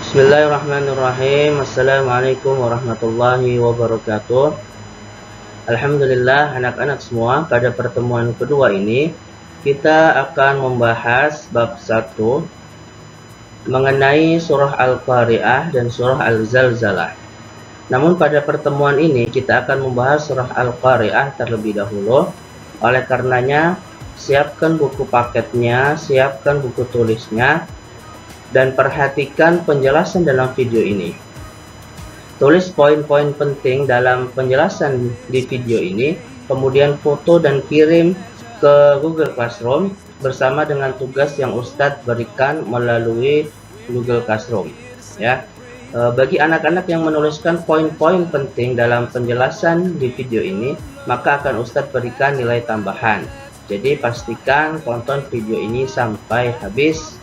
Bismillahirrahmanirrahim. Assalamualaikum warahmatullahi wabarakatuh. Alhamdulillah anak-anak semua, pada pertemuan kedua ini kita akan membahas bab 1 mengenai surah Al-Qari'ah dan surah Al-Zalzalah. Namun pada pertemuan ini kita akan membahas surah Al-Qari'ah terlebih dahulu. Oleh karenanya siapkan buku paketnya, siapkan buku tulisnya, dan perhatikan penjelasan dalam video ini. Tulis poin-poin penting dalam penjelasan di video ini, kemudian foto dan kirim ke Google Classroom bersama dengan tugas yang Ustadz berikan melalui Google Classroom. Ya, bagi anak-anak yang menuliskan poin-poin penting dalam penjelasan di video ini, maka akan Ustadz berikan nilai tambahan. Jadi pastikan tonton video ini sampai habis.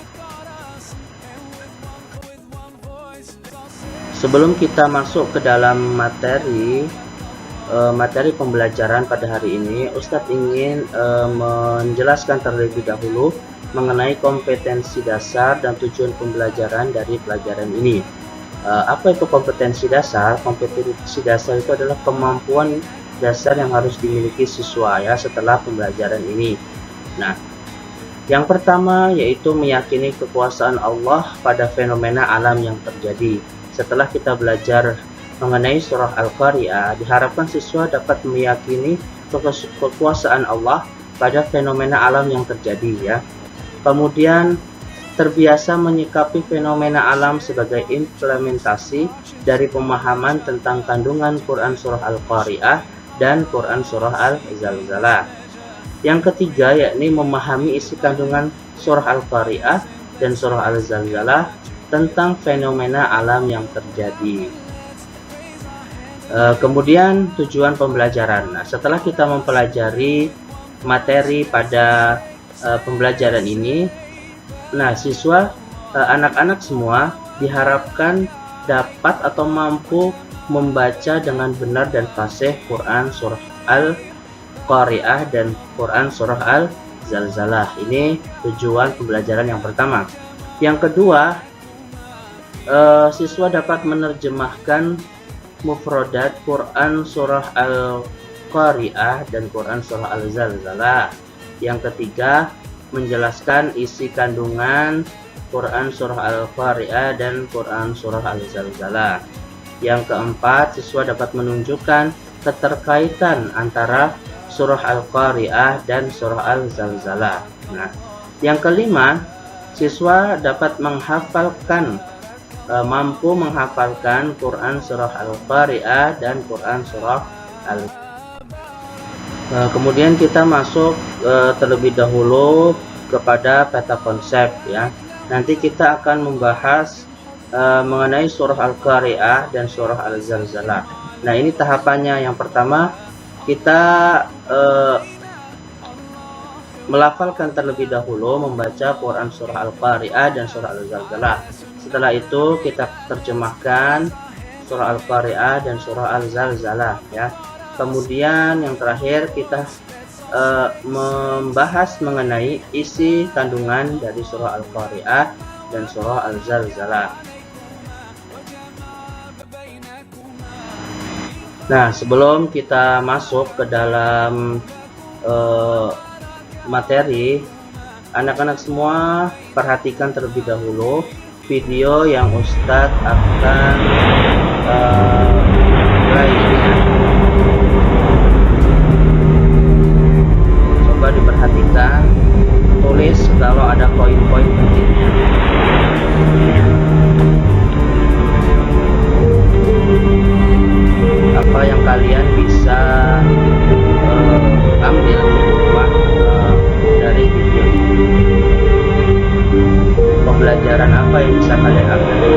Sebelum kita masuk ke dalam materi pembelajaran pada hari ini, Ustadz ingin menjelaskan terlebih dahulu mengenai kompetensi dasar dan tujuan pembelajaran dari pelajaran ini. Apa itu kompetensi dasar? Kompetensi dasar itu adalah kemampuan dasar yang harus dimiliki siswa ya setelah pembelajaran ini. Nah, yang pertama yaitu meyakini kekuasaan Allah pada fenomena alam yang terjadi. Setelah kita belajar mengenai surah Al-Qari'ah, diharapkan siswa dapat meyakini kekuasaan Allah pada fenomena alam yang terjadi ya. Kemudian terbiasa menyikapi fenomena alam sebagai implementasi dari pemahaman tentang kandungan Quran surah Al-Qari'ah dan Quran surah Al-Zalzalah. Yang ketiga yakni memahami isi kandungan surah Al-Qari'ah dan surah Al-Zalzalah tentang fenomena alam yang terjadi. Kemudian tujuan pembelajaran. Nah, setelah kita mempelajari materi pada pembelajaran ini, nah siswa anak-anak semua diharapkan dapat atau mampu membaca dengan benar dan fasih Quran surah Al-Qari'ah dan Quran surah Al-Zalzalah. Ini tujuan pembelajaran yang pertama. Yang kedua, siswa dapat menerjemahkan mufradat Quran surah Al-Qari'ah dan Quran surah Al-Zalzalah. Yang ketiga, menjelaskan isi kandungan Quran surah Al-Qari'ah dan Quran surah Al-Zalzalah. Yang keempat, siswa dapat menunjukkan keterkaitan antara surah Al-Qari'ah dan surah Al-Zalzalah. Nah, yang kelima, siswa dapat mampu menghafalkan Quran surah Al-Qari'ah dan Quran surah kemudian kita masuk terlebih dahulu kepada peta konsep ya. Nanti kita akan membahas mengenai surah Al-Qari'ah dan surah Al-Zalzalah. Nah, ini tahapannya. Yang pertama, kita melafalkan terlebih dahulu membaca Quran surah Al-Qari'ah dan surah Al-Zalzalah. Setelah itu kita terjemahkan surah Al-Qari'ah dan surah Al-Zalzalah ya. Kemudian yang terakhir kita membahas mengenai isi kandungan dari surah Al-Qari'ah dan surah Al-Zalzalah. Nah, sebelum kita masuk ke dalam materi, anak-anak semua perhatikan terlebih dahulu video yang Ustadz akan mulai ini ya. Coba diperhatikan, tulis kalau ada poin-poin pentingnya. Apa yang kalian bisa ambil di rumah dari video ini? Pembelajaran apa yang bisa kalian ambil?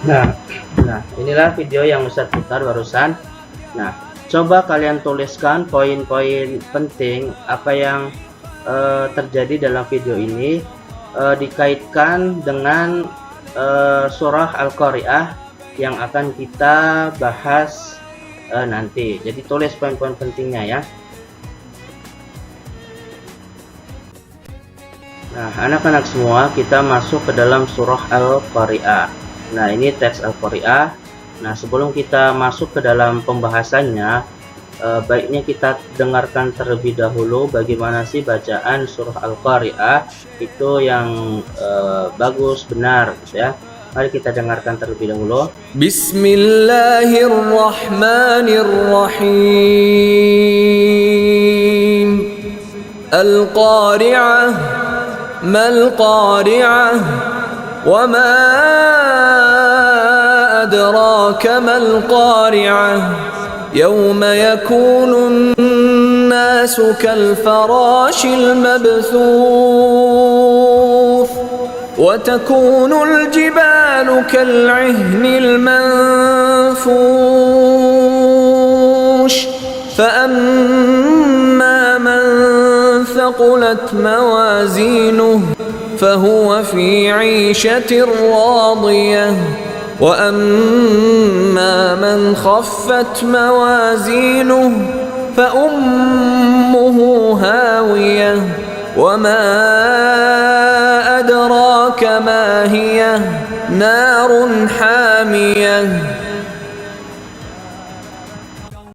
Nah, inilah video yang Ustadz putar barusan. Nah, coba kalian tuliskan poin-poin penting apa yang terjadi dalam video ini, dikaitkan dengan surah Al-Qari'ah yang akan kita bahas nanti. Jadi tulis poin-poin pentingnya ya. Nah, anak-anak semua, kita masuk ke dalam surah Al-Qari'ah. Nah, ini teks Al-Qari'ah. Nah, sebelum kita masuk ke dalam pembahasannya, baiknya kita dengarkan terlebih dahulu bagaimana sih bacaan surah Al-Qari'ah itu yang bagus, benar gitu ya. Mari kita dengarkan terlebih dahulu. Bismillahirrahmanirrahim. Al-Qari'ah. ما القارعة وما أدراك ما القارعة يوم يكون الناس كالفراش المبثوث وتكون الجبال كالعهن المنفوش فأما من ثقلت موازينه فهو في عيشة راضية وأما من خفت موازينه فأمه هاوية وما أدراك ما هي نار حامية